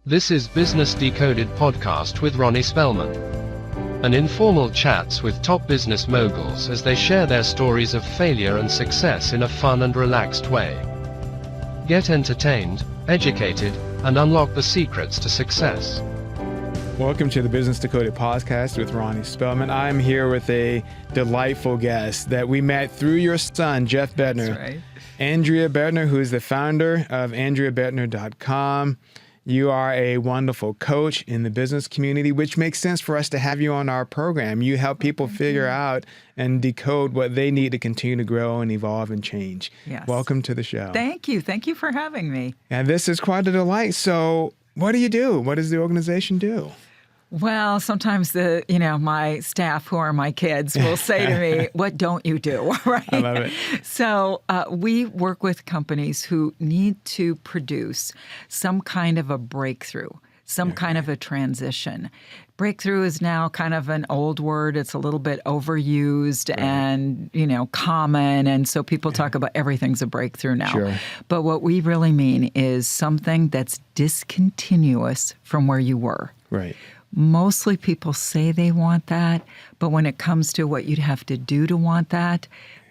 This is Business Decoded podcast with Ronnie Spellman. An informal chats with top business moguls as they share their stories of failure and success in a fun and relaxed way. Get entertained, educated, and unlock the secrets to success. Welcome to the Business Decoded podcast with Ronnie Spellman. I'm here with a delightful guest that we met through your son, Jeff Bednar. That's right. Andrea Bednar, who is the founder of AndreaBednar.com. You are a wonderful coach in the business community, which makes sense for us to have you on our program. You help people figure out and decode what they need to continue to grow and evolve and change. Yes. Welcome to the show. Thank you. Thank you for having me. And this is quite a delight. So what do you do? What does the organization do? Well, sometimes my staff, who are my kids, will say to me, "What don't you do?" Right? I love it. So we work with companies who need to produce some kind of a breakthrough, some kind of a transition. Breakthrough is now kind of an old word. It's a little bit overused and, common. And so people talk about everything's a breakthrough now. Sure. But what we really mean is something that's discontinuous from where you were. Right. Mostly people say they want that, but when it comes to what you'd have to do to want that,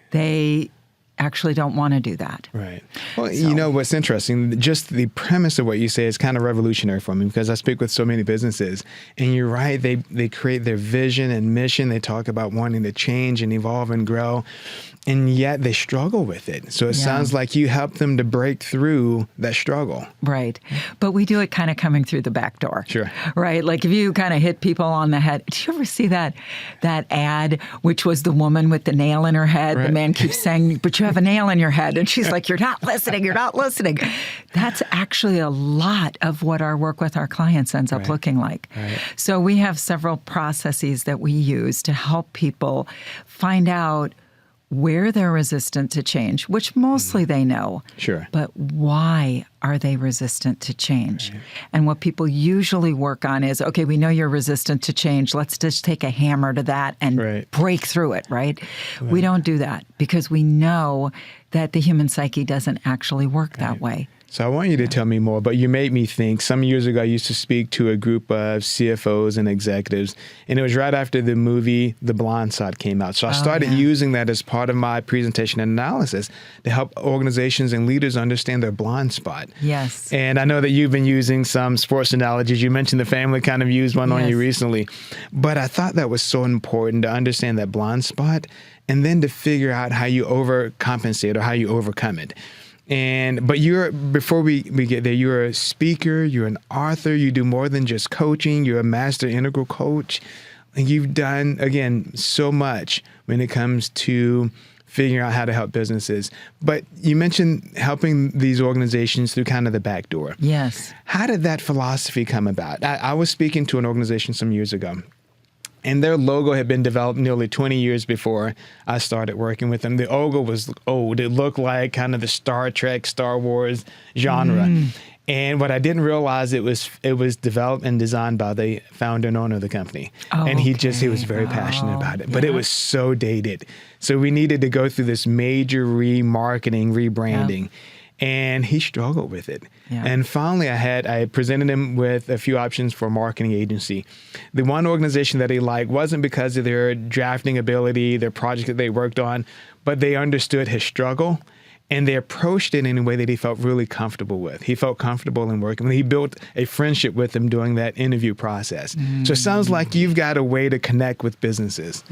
they actually don't want to do that. Right. Well, you know what's interesting, just the premise of what you say is kind of revolutionary for me because I speak with so many businesses and you're right, they create their vision and mission. They talk about wanting to change and evolve and grow, and yet they struggle with it. So it sounds like you help them to break through that struggle. Right. But we do it kind of coming through the back door. Sure. Right? Like if you kind of hit people on the head. Did you ever see that ad, which was the woman with the nail in her head? Right. The man keeps saying, "But you have a nail in your head." And she's like, "You're not listening. You're not listening." That's actually a lot of what our work with our clients ends up looking like. Right. So we have several processes that we use to help people find out where they're resistant to change, which mostly they know. Sure. But why are they resistant to change? Right. And what people usually work on is, okay, we know you're resistant to change. Let's just take a hammer to that and break through it, right? We don't do that because we know that the human psyche doesn't actually work that way. So I want you to tell me more, but you made me think. Some years ago, I used to speak to a group of CFOs and executives, and it was right after the movie The Blind Side came out. So I started using that as part of my presentation and analysis to help organizations and leaders understand their blind spot. Yes. And I know that you've been using some sports analogies. You mentioned the family kind of used one on you recently. But I thought that was so important to understand that blind spot and then to figure out how you overcompensate or how you overcome it. But before we get there, you're a speaker, you're an author, you do more than just coaching, you're a master integral coach. And you've done, again, so much when it comes to figuring out how to help businesses. But you mentioned helping these organizations through kind of the back door. Yes. How did that philosophy come about? I was speaking to an organization some years ago, and their logo had been developed nearly 20 years before I started working with them. The logo was old. It looked like kind of the Star Trek, Star Wars genre. And what I didn't realize, it was developed and designed by the founder and owner of the company. And he was very passionate about it. But it was so dated. So we needed to go through this major remarketing, rebranding. And he struggled with it. Yeah. And finally, I presented him with a few options for a marketing agency. The one organization that he liked wasn't because of their drafting ability, their project that they worked on, but they understood his struggle. And they approached it in a way that he felt really comfortable with. He felt comfortable in working. He built a friendship with them during that interview process. So it sounds like you've got a way to connect with businesses.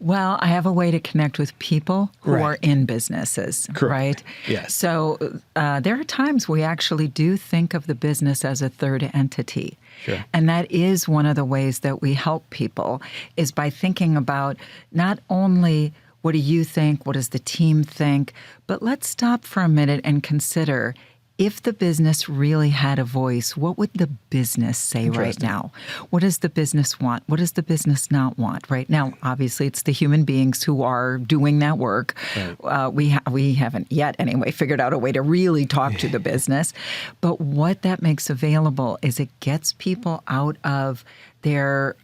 Well, I have a way to connect with people who are in businesses, right? Yes. So there are times we actually do think of the business as a third entity. Sure. And that is one of the ways that we help people is by thinking about not only what do you think, what does the team think, but let's stop for a minute and consider if the business really had a voice, what would the business say right now? What does the business want? What does the business not want right now? Obviously, it's the human beings who are doing that work. Right. We haven't yet, anyway, figured out a way to really talk to the business. But what that makes available is it gets people out of their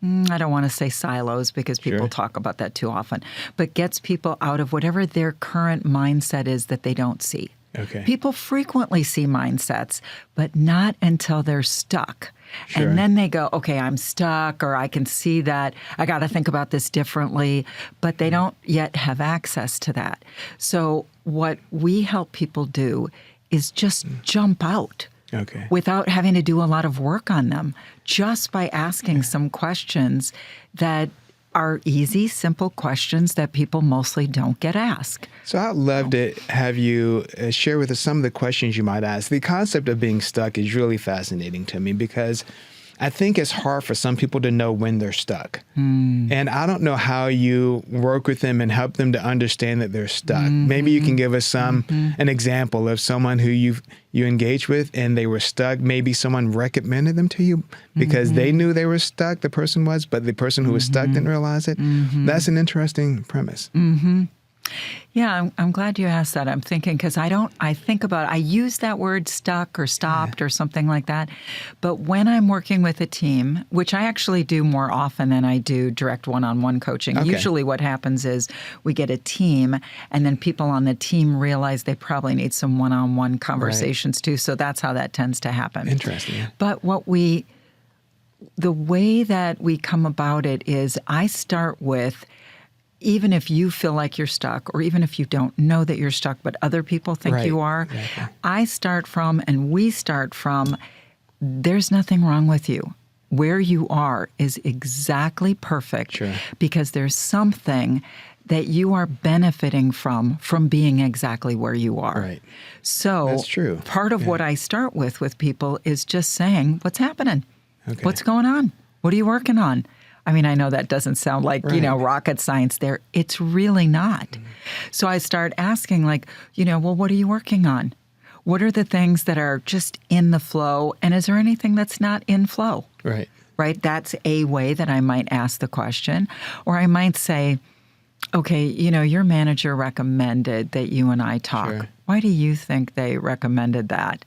I don't want to say silos because people talk about that too often, but gets people out of whatever their current mindset is that they don't see. Okay. People frequently see mindsets, but not until they're stuck. Sure. And then they go, okay, I'm stuck, or I can see that. I got to think about this differently. But they don't yet have access to that. So what we help people do is just jump out. Okay. Without having to do a lot of work on them, just by asking some questions that are easy, simple questions that people mostly don't get asked. So I'd love to have you share with us some of the questions you might ask. The concept of being stuck is really fascinating to me because I think it's hard for some people to know when they're stuck. And I don't know how you work with them and help them to understand that they're stuck. Maybe you can give us an example of someone who you engaged with and they were stuck. Maybe someone recommended them to you because they knew they were stuck, the person was, but the person who was stuck didn't realize it. That's an interesting premise. Yeah, I'm glad you asked that. I'm thinking, because I use that word stuck or stopped or something like that. But when I'm working with a team, which I actually do more often than I do direct one-on-one coaching, usually what happens is we get a team and then people on the team realize they probably need some one-on-one conversations too. So that's how that tends to happen. Interesting. Yeah. But the way that we come about it is I start with, even if you feel like you're stuck, or even if you don't know that you're stuck, but other people think you are, I start from, and we start from, there's nothing wrong with you. Where you are is exactly perfect because there's something that you are benefiting from being exactly where you are. Right. So that's true. Part of what I start with people is just saying, what's happening? Okay. What's going on? What are you working on? I mean, I know that doesn't sound like, rocket science there. It's really not. So I start asking well, what are you working on? What are the things that are just in the flow? And is there anything that's not in flow? Right? That's a way that I might ask the question. Or I might say, okay, your manager recommended that you and I talk. Why do you think they recommended that?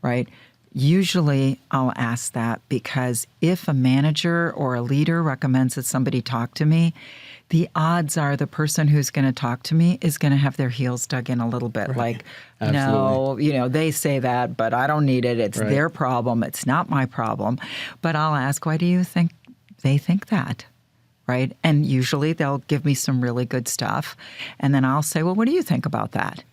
Right? Usually I'll ask that because if a manager or a leader recommends that somebody talk to me, the odds are the person who's going to talk to me is going to have their heels dug in a little bit. No, they say that, but I don't need it. It's their problem. It's not my problem. But I'll ask, why do you think they think that? Right? And usually they'll give me some really good stuff. And then I'll say, well, what do you think about that?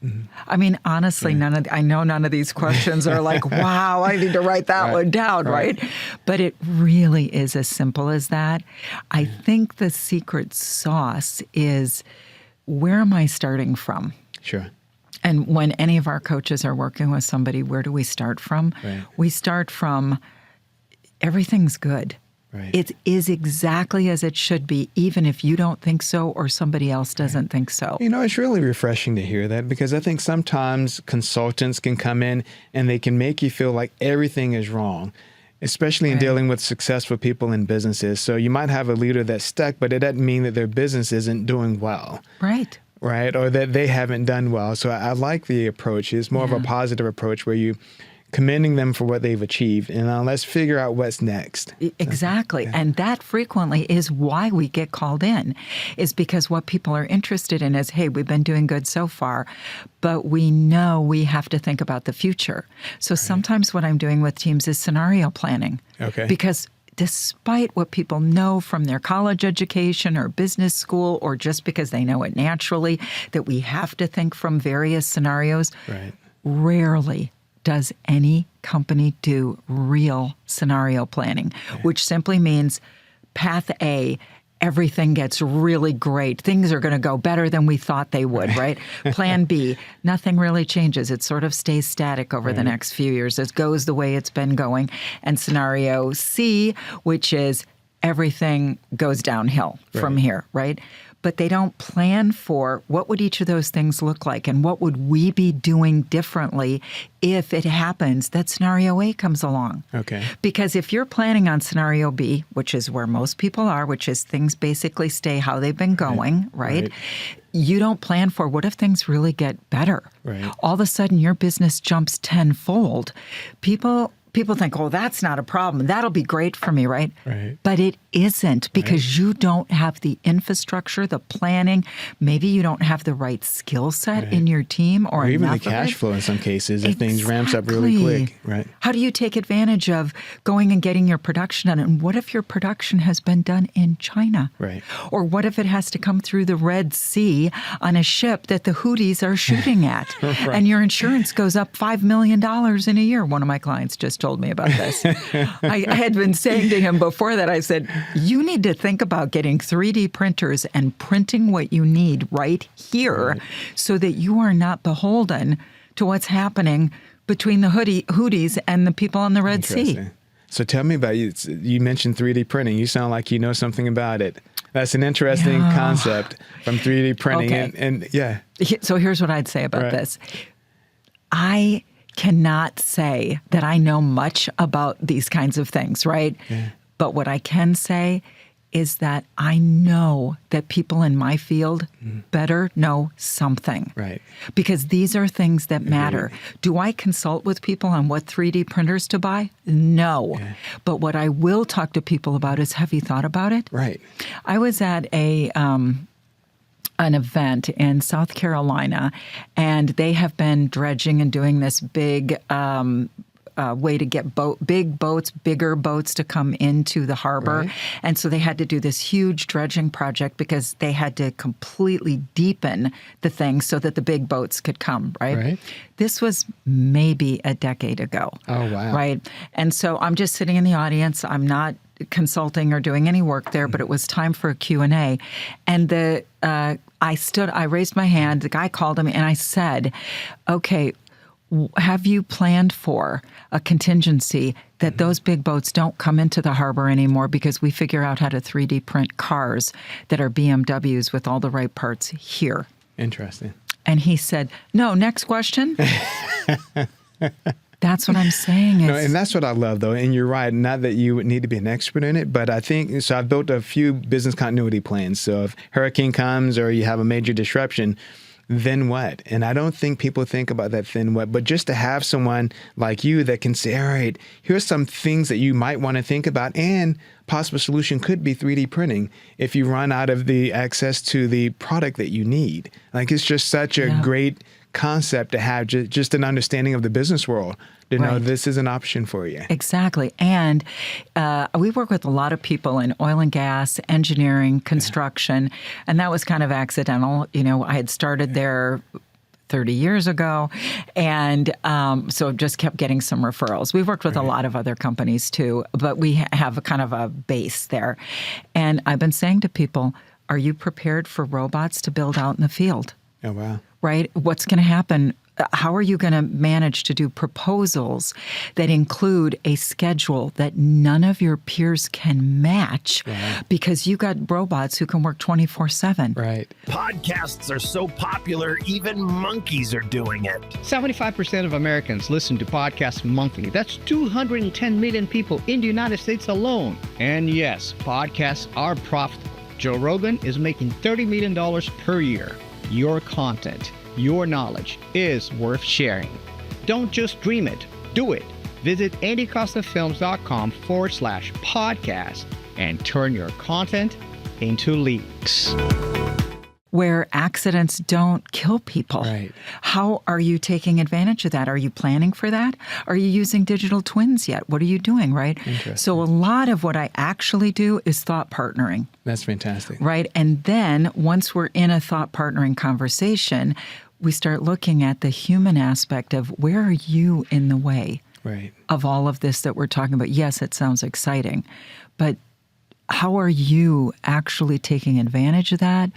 I mean, honestly, I know none of these questions are like, wow, I need to write that one down, right? But it really is as simple as that. I think the secret sauce is, where am I starting from? And when any of our coaches are working with somebody, where do we start from? We start from, everything's good. It is exactly as it should be, even if you don't think so or somebody else doesn't think so. It's really refreshing to hear that because I think sometimes consultants can come in and they can make you feel like everything is wrong, especially in dealing with successful people in businesses. So you might have a leader that's stuck, but it doesn't mean that their business isn't doing well. Right? Or that they haven't done well. So I like the approach. It's more of a positive approach where you commending them for what they've achieved, and let's figure out what's next. Exactly. And that frequently is why we get called in, is because what people are interested in is, hey, we've been doing good so far, but we know we have to think about the future. So sometimes what I'm doing with teams is scenario planning. Because despite what people know from their college education or business school, or just because they know it naturally, that we have to think from various scenarios, rarely does any company do real scenario planning, which simply means path A, everything gets really great. Things are going to go better than we thought they would, right? Plan B, nothing really changes. It sort of stays static over the next few years. It goes the way it's been going. And scenario C, which is everything goes downhill from here, right? But they don't plan for what would each of those things look like and what would we be doing differently if it happens that scenario A comes along. Because if you're planning on scenario B, which is where most people are, which is things basically stay how they've been going, right? You don't plan for what if things really get better. All of a sudden your business jumps tenfold. People people think, oh, that's not a problem. That'll be great for me, right? Right. But it isn't, because you don't have the infrastructure, the planning. Maybe you don't have the right skill set in your team, or even the enough of cash it. flow in some cases if things ramps up really quick. Right. How do you take advantage of going and getting your production done? And what if your production has been done in China? Right. Or what if it has to come through the Red Sea on a ship that the Houthis are shooting at? And your insurance goes up $5 million in a year. One of my clients just told me about this. I had been saying to him before that, I said, you need to think about getting 3D printers and printing what you need right here, so that you are not beholden to what's happening between the Houthis and the people on the Red Sea. So tell me about you. You mentioned 3D printing. You sound like you know something about it. That's an interesting concept from 3D printing. Okay. And yeah. So here's what I'd say about this. I cannot say that I know much about these kinds of things, right? Yeah. But what I can say is that I know that people in my field better know something. Right. Because these are things that matter. Do I consult with people on what 3D printers to buy? No. Yeah. But what I will talk to people about is, have you thought about it? Right. I was at an event in South Carolina, and they have been dredging and doing this big way to get bigger boats to come into the harbor. Right. And so they had to do this huge dredging project because they had to completely deepen the thing so that the big boats could come, right? This was maybe a decade ago. Oh, wow. Right? And so I'm just sitting in the audience. I'm not consulting or doing any work there, but it was time for a Q&A. And I raised my hand, the guy called him, and I said, okay, have you planned for a contingency that those big boats don't come into the harbor anymore because we figure out how to 3D print cars that are BMWs with all the right parts here? Interesting. And he said, no, next question. That's what I'm saying. No, and that's what I love, though. And you're right. Not that you would need to be an expert in it, but I think, so I've built a few business continuity plans. So if hurricane comes or you have a major disruption, then what? And I don't think people think about that then what, but just to have someone like you that can say, all right, here's some things that you might want to think about, and possible solution could be 3D printing if you run out of the access to the product that you need. Like, it's just such a great concept to have, just an understanding of the business world to know this is an option for you. Exactly. And we work with a lot of people in oil and gas, engineering, construction, and that was kind of accidental. You know, I had started there 30 years ago, and so just kept getting some referrals. We've worked with a lot of other companies too, but we have a kind of a base there. And I've been saying to people, are you prepared for robots to build out in the field? Oh, wow. Right? What's going to happen? How are you going to manage to do proposals that include a schedule that none of your peers can match because you got robots who can work 24/7? Right. Podcasts are so popular, even monkeys are doing it. 75% of Americans listen to podcasts monthly. That's 210 million people in the United States alone. And yes, podcasts are profitable. Joe Rogan is making $30 million per year. Your content, your knowledge is worth sharing. Don't just dream it, do it. Visit andycostafilms.com/podcast and turn your content into leads. Where accidents don't kill people. Right. How are you taking advantage of that? Are you planning for that? Are you using digital twins yet? What are you doing, right? So a lot of what I actually do is thought partnering. That's fantastic. Right. And then once we're in a thought partnering conversation, we start looking at the human aspect of, where are you in the way of all of this that we're talking about? Yes, it sounds exciting, but how are you actually taking advantage of that?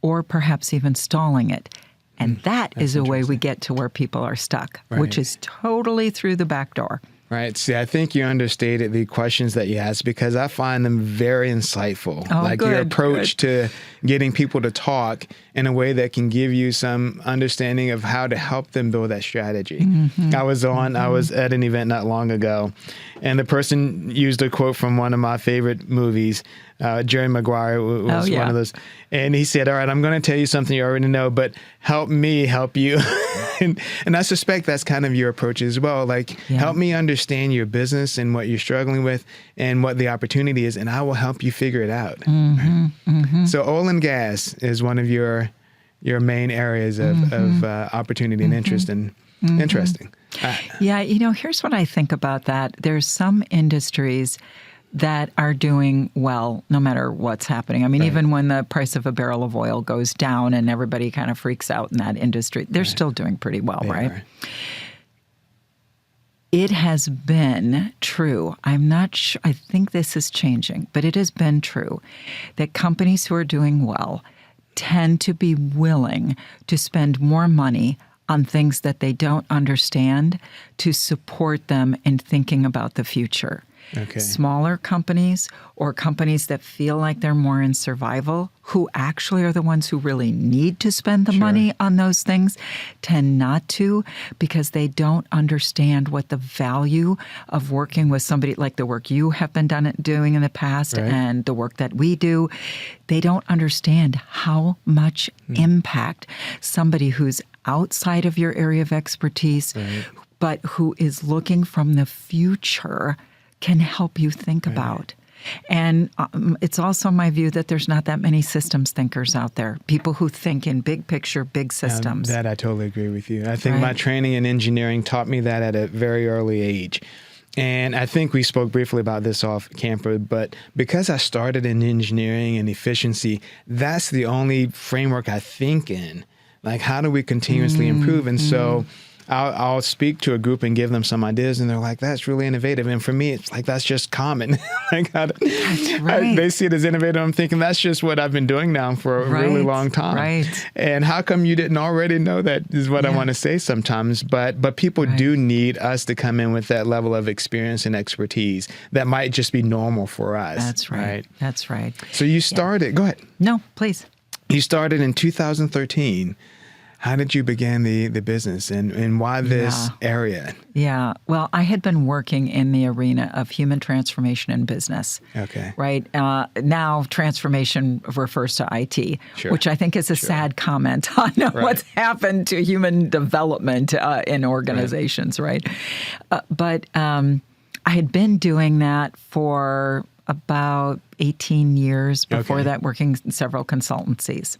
Or perhaps even stalling it. And that is a way we get to where people are stuck, which is totally through the back door. Right. See, I think you understated the questions that you asked, because I find them very insightful. Your approach to getting people to talk in a way that can give you some understanding of how to help them build that strategy. I was at an event not long ago, and the person used a quote from one of my favorite movies. Jerry Maguire was one of those. And he said, all right, I'm going to tell you something you already know, but help me help you. And I suspect that's kind of your approach as well. Like, help me understand your business and what you're struggling with and what the opportunity is, and I will help you figure it out. So oil and gas is one of your main areas of opportunity and interest, and interesting. Yeah, here's what I think about that. There's some industries that are doing well no matter what's happening. I mean, even when the price of a barrel of oil goes down and everybody kind of freaks out in that industry, they're still doing pretty well, right? It has been true. I'm not sure. I think this is changing, but it has been true that companies who are doing well tend to be willing to spend more money on things that they don't understand to support them in thinking about the future. Smaller companies or companies that feel like they're more in survival, who actually are the ones who really need to spend the money on those things, tend not to, because they don't understand what the value of working with somebody like the work you have been doing in the past and the work that we do. They don't understand how much impact somebody who's outside of your area of expertise, but who is looking from the future can help you think about. And it's also my view that there's not that many systems thinkers out there, people who think in big picture, big systems. That I totally agree with you. I think my training in engineering taught me that at a very early age. And I think we spoke briefly about this off camper, but because I started in engineering and efficiency, that's the only framework I think in. Like, how do we continuously improve? And so I'll speak to a group and give them some ideas, and they're like, that's really innovative. And for me, it's like, that's just common. Like, they see it as innovative. I'm thinking, that's just what I've been doing now for a really long time. And how come you didn't already know that, is what I want to say sometimes. But people do need us to come in with that level of experience and expertise that might just be normal for us. That's right. That's right. So you started, go ahead. No, please. You started in 2013. How did you begin the business, and why this area? Yeah. Well, I had been working in the arena of human transformation in business. Right? Now, transformation refers to IT, which I think is a sad comment on what's happened to human development in organizations, right? But I had been doing that for about 18 years before that, working in several consultancies.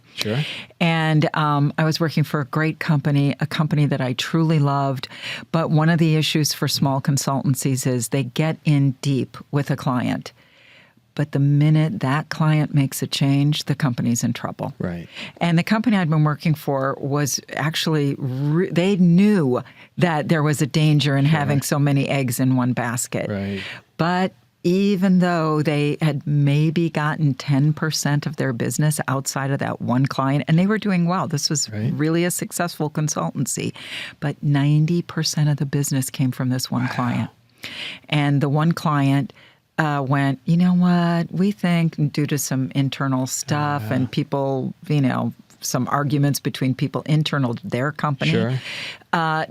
And I was working for a great company, a company that I truly loved. But one of the issues for small consultancies is they get in deep with a client. But the minute that client makes a change, the company's in trouble. And the company I'd been working for was actually, they knew that there was a danger in having so many eggs in one basket. But even though they had maybe gotten 10% of their business outside of that one client, and they were doing well. This was really a successful consultancy, but 90% of the business came from this one client. And the one client went, you know what, we think due to some internal stuff and people, some arguments between people internal to their company,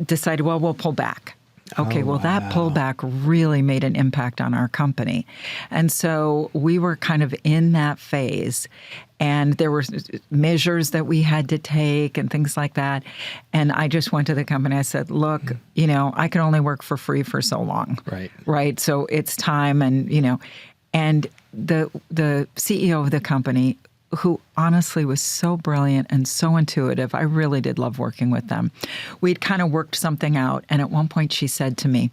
decided, well, we'll pull back. That pullback really made an impact on our company. And so we were kind of in that phase, and there were measures that we had to take and things like that. And I just went to the company. I said, look, I can only work for free for so long. Right. So it's time. And, and the CEO of the company, who honestly was so brilliant and so intuitive. I really did love working with them. We'd kind of worked something out, and at one point she said to me,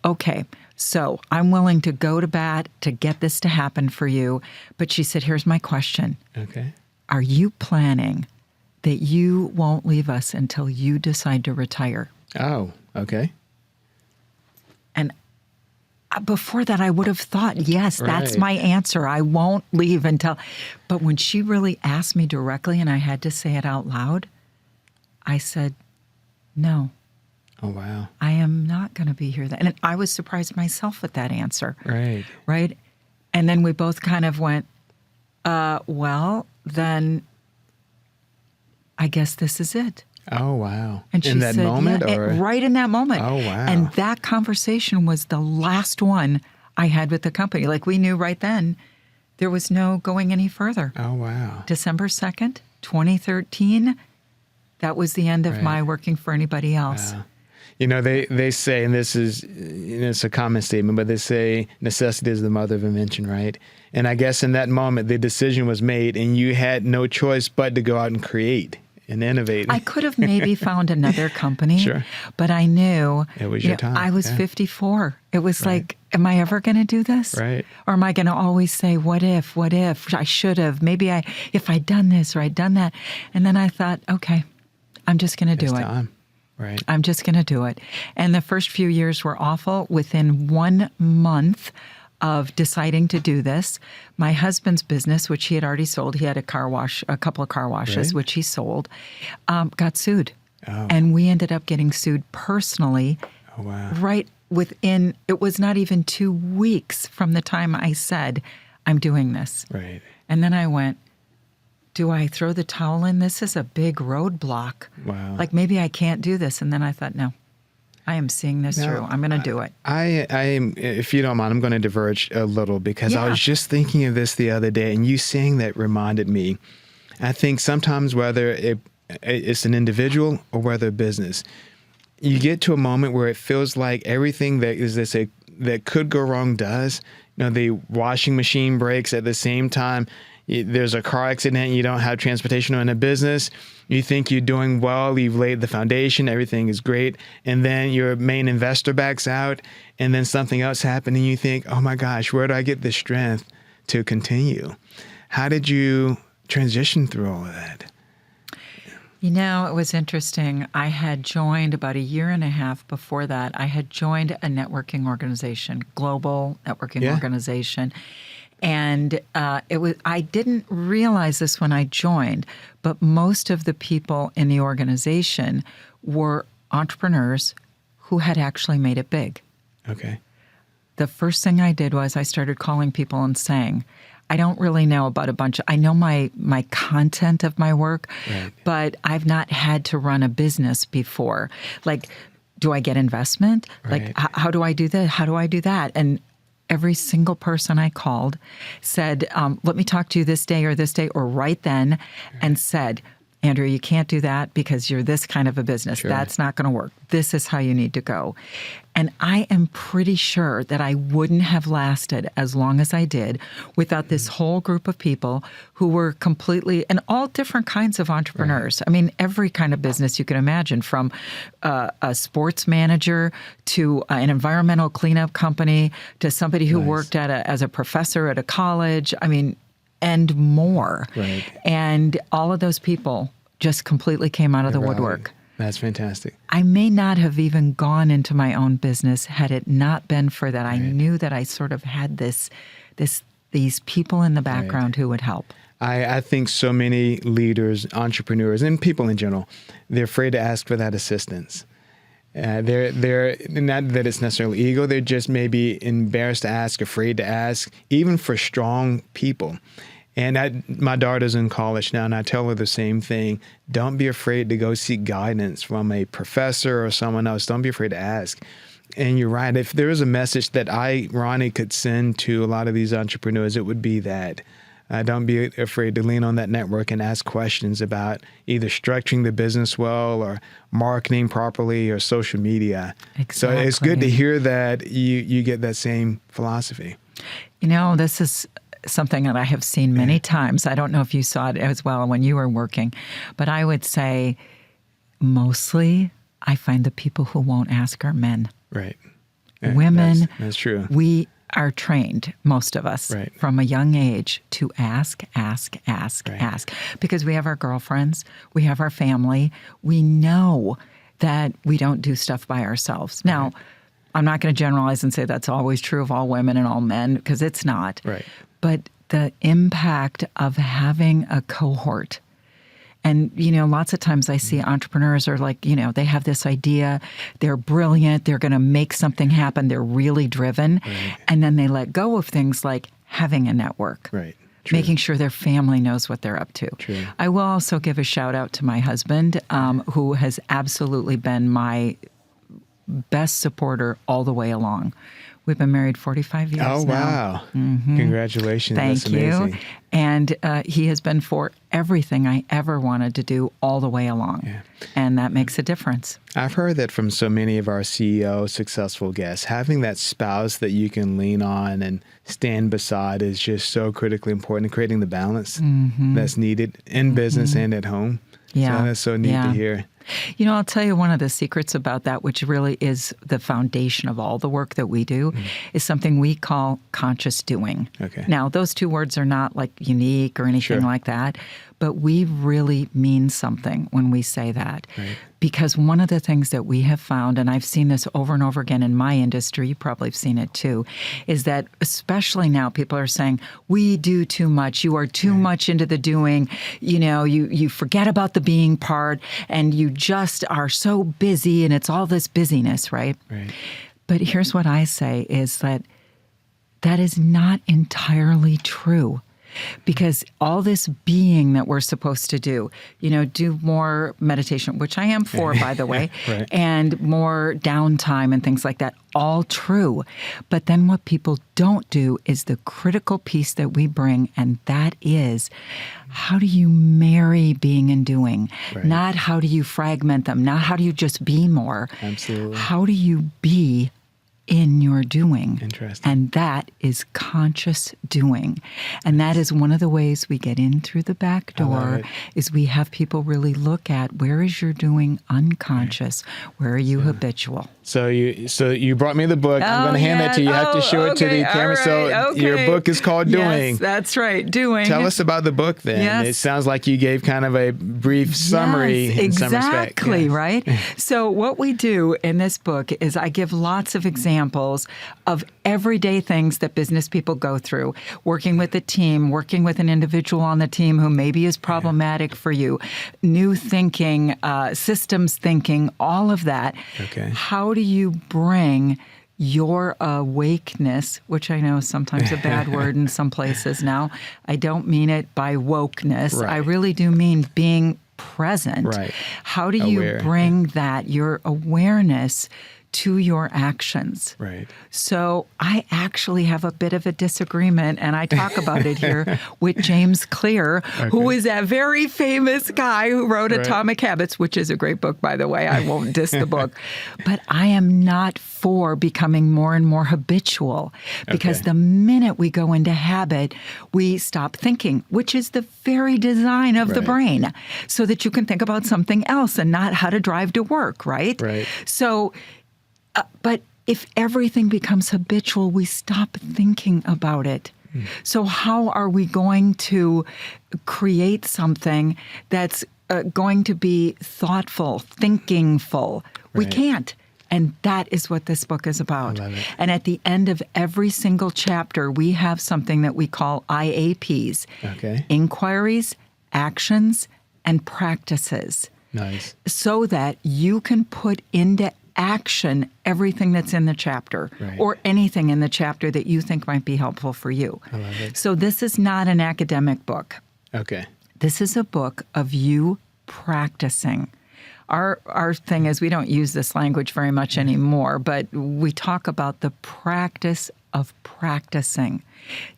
okay, so I'm willing to go to bat to get this to happen for you. But she said, here's my question. Are you planning that you won't leave us until you decide to retire? And before that, I would have thought, yes, that's my answer. I won't leave until. But when she really asked me directly and I had to say it out loud, I said, no. I am not going to be here. And I was surprised myself at that answer. Right. And then we both kind of went, well, then I guess this is it. And she in that said, moment? Right in that moment. And that conversation was the last one I had with the company. Like, we knew right then there was no going any further. December 2nd, 2013, That was the end of Right. my working for anybody else. Wow. They say, and this is, it's a common statement, but they say necessity is the mother of invention, right? And I guess in that moment, the decision was made and you had no choice but to go out and create and innovate. I could have maybe found another company, Sure. but I knew It was your time. I was Yeah. 54. It was like, am I ever going to do this? Right. Or am I going to always say, what if, I should have, if I'd done this or I'd done that. And then I thought, okay, I'm just going to do It's it. time. Right. I'm just going to do it. And the first few years were awful. Within 1 month of deciding to do this, my husband's business, which he had already sold, he had a couple of car washes, Right. which he sold, got sued. Oh. And we ended up getting sued personally Oh, wow. right within, it was not even 2 weeks from the time I said, I'm doing this. Right. And then I went, do I throw the towel in? This is a big roadblock. Wow. Like maybe I can't do this. And then I thought, no, I am seeing this through. I'm going to do it. I am, if you don't mind, I'm going to diverge a little because I Yeah. was just thinking of this the other day, and you saying that reminded me. I think sometimes whether it's an individual or whether a business, you get to a moment where it feels like everything that could go wrong does. The washing machine breaks at the same time. There's a car accident, you don't have transportation, or in a business, you think you're doing well, you've laid the foundation, everything is great, and then your main investor backs out, and then something else happened, and you think, oh my gosh, where do I get the strength to continue? How did you transition through all of that? It was interesting. I had joined about 1.5 years before that. I had joined a networking organization, global networking organization. And I didn't realize this when I joined, but most of the people in the organization were entrepreneurs who had actually made it big. Okay. The first thing I did was I started calling people and saying, I don't really know about I know my content of my work, Right. but I've not had to run a business before. Like, do I get investment? Right. Like, how do I do this? How do I do that? And every single person I called said, let me talk to you this day or right then, and said, Andrea, you can't do that because you're this kind of a business. Sure. That's not going to work. This is how you need to go. And I am pretty sure that I wouldn't have lasted as long as I did without this whole group of people who were completely, and all different kinds of entrepreneurs. Right. I mean, every kind of business you can imagine, from a sports manager to an environmental cleanup company to somebody who worked as a professor at a college. I mean, and more. Right. And all of those people just completely came out of the woodwork. That's fantastic. I may not have even gone into my own business had it not been for that. I knew that I sort of had these people in the background who would help. I think so many leaders, entrepreneurs, and people in general, they're afraid to ask for that assistance. They're not that it's necessarily ego. They're just maybe embarrassed to ask, afraid to ask, even for strong people. And my daughter's in college now, and I tell her the same thing. Don't be afraid to go seek guidance from a professor or someone else. Don't be afraid to ask. And you're right. If there was a message that Ronnie, could send to a lot of these entrepreneurs, it would be that. Don't be afraid to lean on that network and ask questions about either structuring the business well or marketing properly or social media. Exactly. So it's good to hear that you get that same philosophy. This is something that I have seen many times. I don't know if you saw it as well when you were working, but I would say mostly I find the people who won't ask are men. Right. Women. That's true. We are trained, most of us, from a young age to ask. Because we have our girlfriends, we have our family. We know that we don't do stuff by ourselves. Now, I'm not going to generalize and say that's always true of all women and all men, because it's not. Right. But the impact of having a cohort. And, lots of times I see entrepreneurs are like, they have this idea, they're brilliant, they're going to make something happen, they're really driven. Right. And then they let go of things like having a network. Right. True. Making sure their family knows what they're up to. True. I will also give a shout out to my husband, who has absolutely been my best supporter all the way along. We've been married 45 years now. Oh, wow. Mm-hmm. Congratulations. Thank That's you. amazing. And he has been for everything I ever wanted to do all the way along. Yeah. And that makes a difference. I've heard that from so many of our CEO successful guests, having that spouse that you can lean on and stand beside is just so critically important, creating the balance that's needed in business and at home. Yeah. So that's so neat to hear. You know, I'll tell you one of the secrets about that, which really is the foundation of all the work that we do, is something we call conscious doing. Okay. Now, those two words are not like unique or anything like that, but we really mean something when we say that. Right. Because one of the things that we have found, and I've seen this over and over again in my industry, you probably have seen it too, is that especially now people are saying, we do too much. You are too much into the doing. You know, you forget about the being part, and you just are so busy, and it's all this busyness, right? Right. But here's what I say is that is not entirely true. Because all this being that we're supposed to do, you know, do more meditation, which I am for, by the way, Right. and more downtime and things like that, all true. But then what people don't do is the critical piece that we bring, and that is, how do you marry being and doing? Right. Not how do you fragment them, not how do you just be more. Absolutely. How do you be in your doing? Interesting. And that is conscious doing. And that is one of the ways we get in through the back door, is we have people really look at, where is your doing unconscious? Where are you habitual? So you brought me the book. I'm going to hand that to you. You have to show it to the camera. So your book is called Doing. Yes, that's right. Doing. Tell us about the book then. Yes. It sounds like you gave kind of a brief summary Yes, in some respect. exactly, Yes. right? So what we do in this book is I give lots of examples of everyday things that business people go through, working with a team, working with an individual on the team who maybe is problematic for you, new thinking, systems thinking, all of that. Okay. How do you bring your awakeness, which I know is sometimes a bad word in some places now. I don't mean it by wokeness. Right. I really do mean being present. Right. How do you Aware. bring that, your awareness, to your actions? Right. So I actually have a bit of a disagreement, and I talk about it here with James Clear, who is that very famous guy who wrote Atomic Habits, which is a great book, by the way. I won't diss the book. But I am not for becoming more and more habitual, because the minute we go into habit, we stop thinking, which is the very design of the brain, so that you can think about something else and not how to drive to work, right? Right. So, but if everything becomes habitual, we stop thinking about it. So how are we going to create something that's going to be thoughtful, thinkingful? We can't. And that is what this book is about. I love it. And at the end of every single chapter, we have something that we call IAPs. Okay. Inquiries, actions, and practices. Nice. So that you can put into action everything that's in the chapter, or anything in the chapter that you think might be helpful for you. I love it. So this is not an academic book. Okay. This is a book of you practicing. Our thing is, we don't use this language very much anymore, but we talk about the practice of practicing.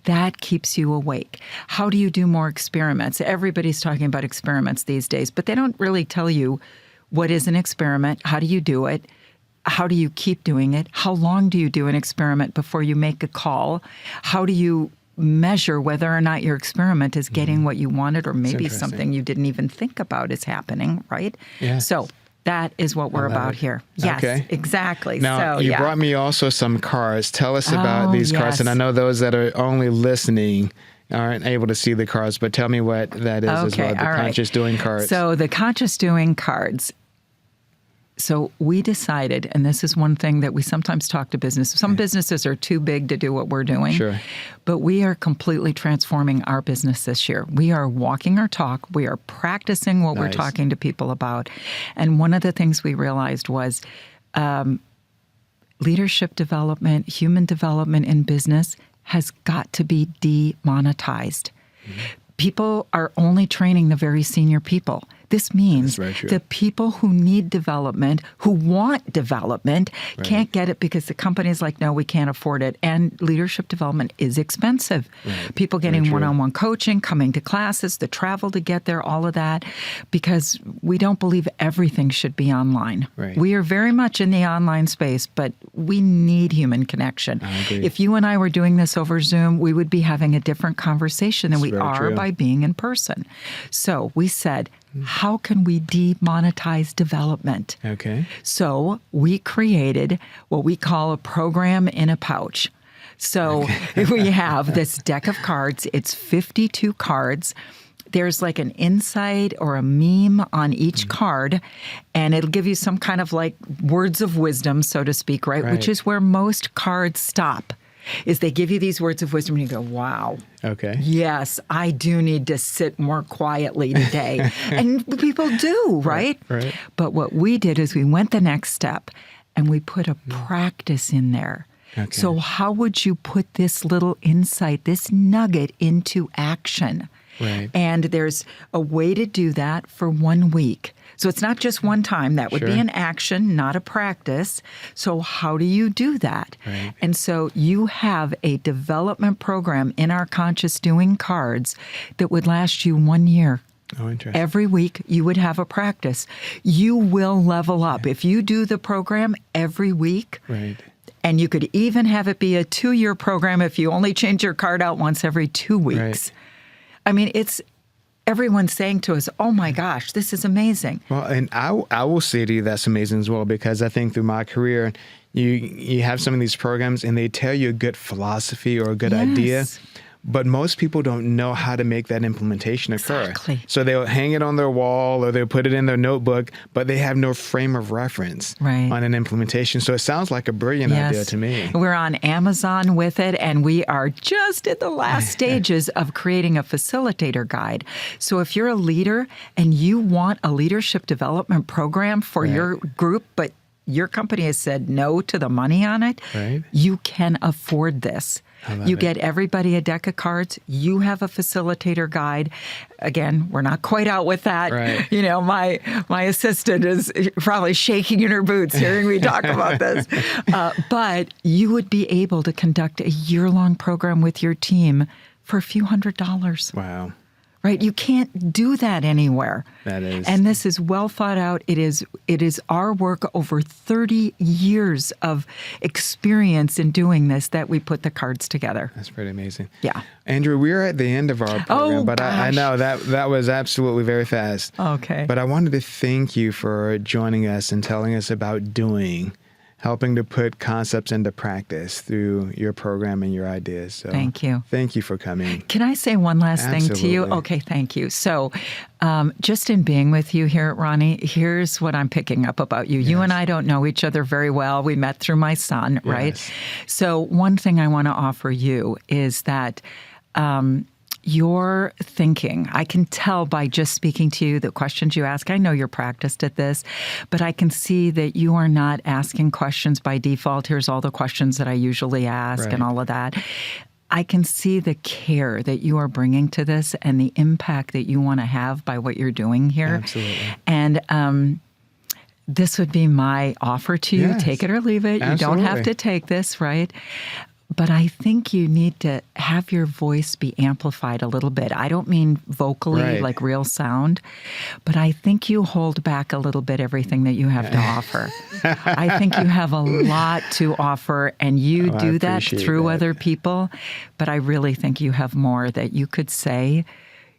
That keeps you awake. How do you do more experiments? Everybody's talking about experiments these days, but they don't really tell you what is an experiment, how do you do it, how do you keep doing it, how long do you do an experiment before you make a call, how do you measure whether or not your experiment is getting what you wanted, or maybe something you didn't even think about is happening, right? Yeah. So that is what we're about here. Yes, exactly. Now, so, you brought me also some cards. Tell us about these cards. And I know those that are only listening aren't able to see the cards, but tell me what that is as well, the conscious doing cards. So the conscious doing cards. So we decided, and this is one thing that we sometimes talk to businesses. Some businesses are too big to do what we're doing. Sure. But we are completely transforming our business this year. We are walking our talk. We are practicing what we're talking to people about. And one of the things we realized was leadership development, human development in business has got to be demonetized. People are only training the very senior people. This means very true. the people who need development, who want development, can't get it because the company's like, no, we can't afford it. And leadership development is expensive. Right. People Very getting true. one-on-one coaching, coming to classes, the travel to get there, all of that, because we don't believe everything should be online. Right. We are very much in the online space, but we need human connection. I agree. If you and I were doing this over Zoom, we would be having a different conversation than That's we very are true. by being in person. So we said, how can we demonetize development? Okay. So we created what we call a program in a pouch. So we have this deck of cards. It's 52 cards. There's like an insight or a meme on each card, and it'll give you some kind of like words of wisdom, so to speak, right? Which Right. is where most cards stop, is they give you these words of wisdom and you go, wow. Okay. Yes, I do need to sit more quietly today. And people do, right? Right. But what we did is we went the next step and we put a practice in there. Okay. So how would you put this little insight, this nugget into action? Right. And there's a way to do that for 1 week. So it's not just one time. That would be Sure. an action, not a practice. So how do you do that? Right. And so you have a development program in our Conscious Doing cards that would last you 1 year. Oh, interesting. Every week you would have a practice. You will level up. If you do the program every week, Right. and you could even have it be a 2-year program if you only change your card out once every 2 weeks. Right. I mean, it's everyone's saying to us, oh my gosh, this is amazing. Well, and I will say to you that's amazing as well, because I think through my career, you have some of these programs and they tell you a good philosophy or a good idea, Yes. but most people don't know how to make that implementation occur. Exactly. So they'll hang it on their wall or they'll put it in their notebook, but they have no frame of reference Right. on an implementation. So it sounds like a brilliant idea to me. We're on Amazon with it, and we are just at the last stages of creating a facilitator guide. So if you're a leader and you want a leadership development program for your group, but your company has said no to the money on it, Right. you can afford this. love You it. get everybody a deck of cards. You have a facilitator guide. Again, we're not quite out with that. Right. You know, my assistant is probably shaking in her boots hearing me talk about this. But you would be able to conduct a year-long program with your team for a few $100s. Wow. Right? You can't do that anywhere. That is. And this is well thought out. It is our work over 30 years of experience in doing this that we put the cards together. That's pretty amazing. Yeah. Andrew, we're at the end of our program, Oh, but I gosh. know that was absolutely very fast. Okay. But I wanted to thank you for joining us and telling us about helping to put concepts into practice through your program and your ideas. So Thank you. Thank you for coming. Can I say one last thing to you? Absolutely. Okay, thank you. So, just in being with you here at Ronnie, here's what I'm picking up about you. You and I don't know each other very well. We met through my son, right? Yes. So, one thing I want to offer you is that your thinking, I can tell by just speaking to you, the questions you ask, I know you're practiced at this, but I can see that you are not asking questions by default. Here's all the questions that I usually ask and Right. all of that. I can see the care that you are bringing to this and the impact that you want to have by what you're doing here. Absolutely. And this would be my offer to you. Yes. Take it or leave it. You don't have Absolutely. to take this, right? But I think you need to have your voice be amplified a little bit. I don't mean vocally, Right. like real sound, but I think you hold back a little bit everything that you have to offer. I think you have a lot to offer, and you Oh, I do that appreciate through that. other people. But I really think you have more that you could say.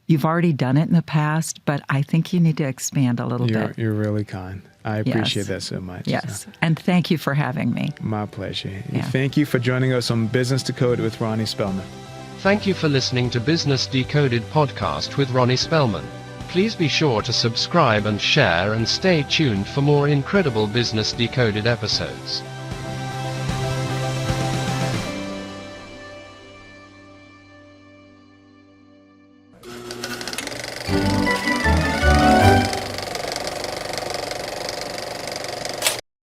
You've already done it in the past, but I think you need to expand a little bit. You're really kind. I appreciate Yes. that so much. Yes. And thank you for having me. My pleasure. Yeah. Thank you for joining us on Business Decoded with Ronnie Spellman. Thank you for listening to Business Decoded podcast with Ronnie Spellman. Please be sure to subscribe and share and stay tuned for more incredible Business Decoded episodes.